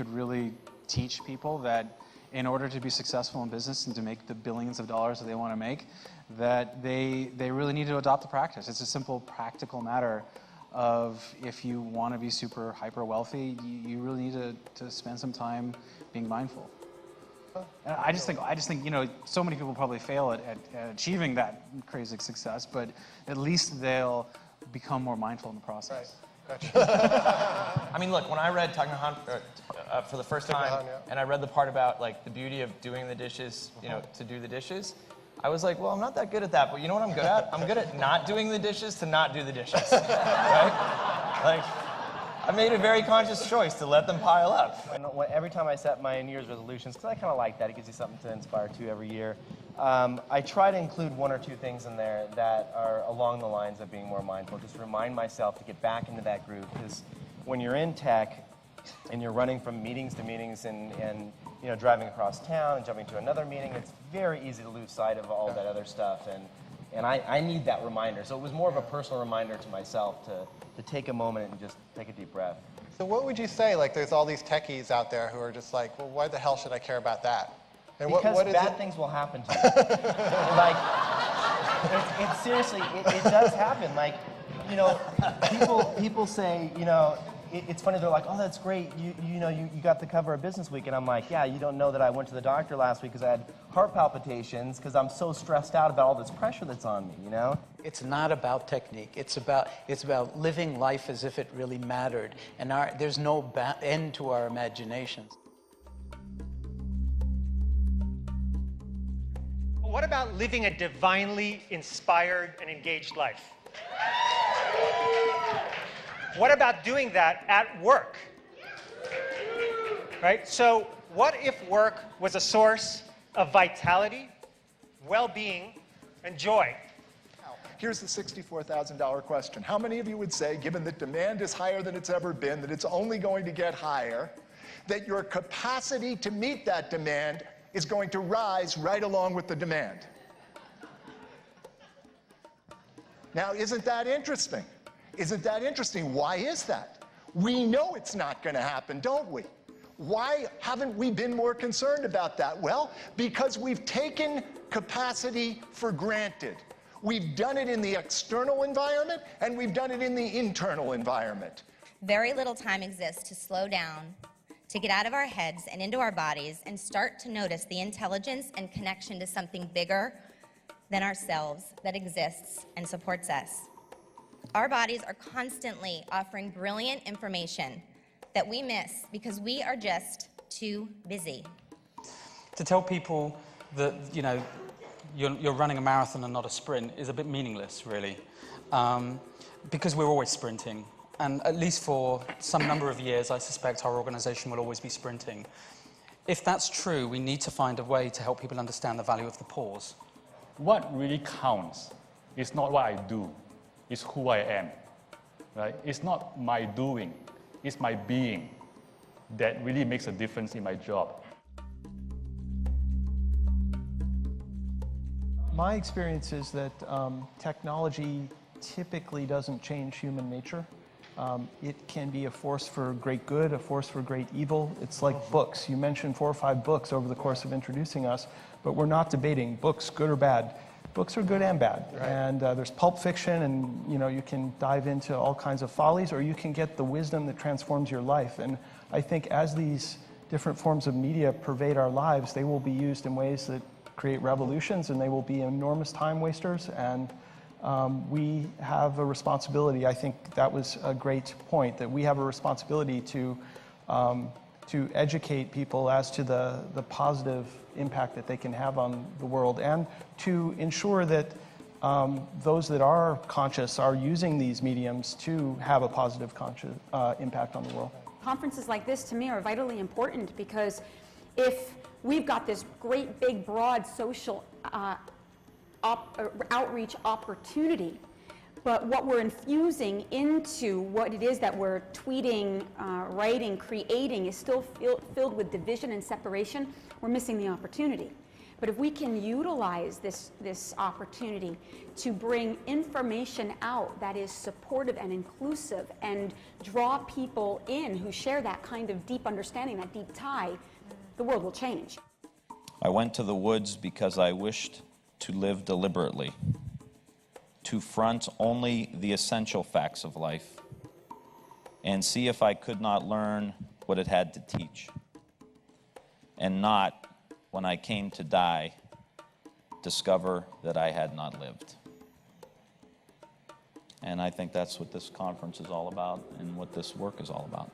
could really teach people that in order to be successful in business and to make the billions of dollars that they want to make, that they really need to adopt the practice. It's a simple practical matter of if you want to be super hyper wealthy, you really need to spend some time being mindful. And I just think so many people probably fail at achieving that crazy success, but at least they'll become more mindful in the process. Right. Gotcha. I mean, look, when I read Thich Nhat Hanh for the first time, Thich Nhat Hanh, yeah. and I read the part about like the beauty of doing the dishes, to do the dishes, I was like, well, I'm not that good at that, but you know what I'm good at? I'm good at not doing the dishes to not do the dishes, right? Like, I made a very conscious choice to let them pile up. Every time I set my New Year's resolutions, because I kind of like that, it gives you something to inspire to every year, I try to include one or two things in there that are along the lines of being more mindful, just remind myself to get back into that groove, because when you're in tech and you're running from meetings to meetings and driving across town and jumping to another meeting, it's very easy to lose sight of all that other stuff, and I need that reminder. So it was more of a personal reminder to myself to take a moment and just take a deep breath. So what would you say, like there's all these techies out there who are just like, well, why the hell should I care about that? And because what is bad things will happen to you. Like, it's seriously, it does happen. Like, people say, it's funny, they're like, oh, that's great, you got the cover of Business Week, and I'm like, yeah, you don't know that I went to the doctor last week because I had heart palpitations because I'm so stressed out about all this pressure that's on me, It's not about technique. It's about living life as if it really mattered, and there's no end to our imaginations. What about living a divinely inspired and engaged life? What about doing that at work? Right? So what if work was a source of vitality, well-being, and joy? Here's the $64,000 question. How many of you would say, given that demand is higher than it's ever been, that it's only going to get higher, that your capacity to meet that demand is going to rise right along with the demand? Now, isn't that interesting? Isn't that interesting? Why is that? We know it's not going to happen, don't we? Why haven't we been more concerned about that? Well, because we've taken capacity for granted. We've done it in the external environment, and we've done it in the internal environment. Very little time exists to slow down, to get out of our heads and into our bodies and start to notice the intelligence and connection to something bigger than ourselves that exists and supports us. Our bodies are constantly offering brilliant information that we miss because we are just too busy. To tell people that, you're running a marathon and not a sprint is a bit meaningless, really, because we're always sprinting. And at least for some number of years, I suspect our organization will always be sprinting. If that's true, we need to find a way to help people understand the value of the pause. What really counts is not what I do, it's who I am, right? It's not my doing, it's my being that really makes a difference in my job. My experience is that technology typically doesn't change human nature. It can be a force for great good, a force for great evil. It's like books. You mentioned 4 or 5 books over the course of introducing us, but we're not debating books, good or bad. Books are good and bad. Right. And there's pulp fiction, and you can dive into all kinds of follies, or you can get the wisdom that transforms your life. And I think as these different forms of media pervade our lives, they will be used in ways that create revolutions, and they will be enormous time wasters. And we have a responsibility. I think that was a great point, that we have a responsibility to educate people as to the positive impact that they can have on the world, and to ensure that those that are conscious are using these mediums to have a positive impact on the world. Conferences like this, to me, are vitally important, because if we've got this great, big, broad social outreach opportunity, but what we're infusing into what it is that we're tweeting, writing, creating is still filled with division and separation, we're missing the opportunity. But if we can utilize this opportunity to bring information out that is supportive and inclusive and draw people in who share that kind of deep understanding, that deep tie, the world will change. I went to the woods because I wished to live deliberately, to front only the essential facts of life, and see if I could not learn what it had to teach, and not, when I came to die, discover that I had not lived. And I think that's what this conference is all about and what this work is all about.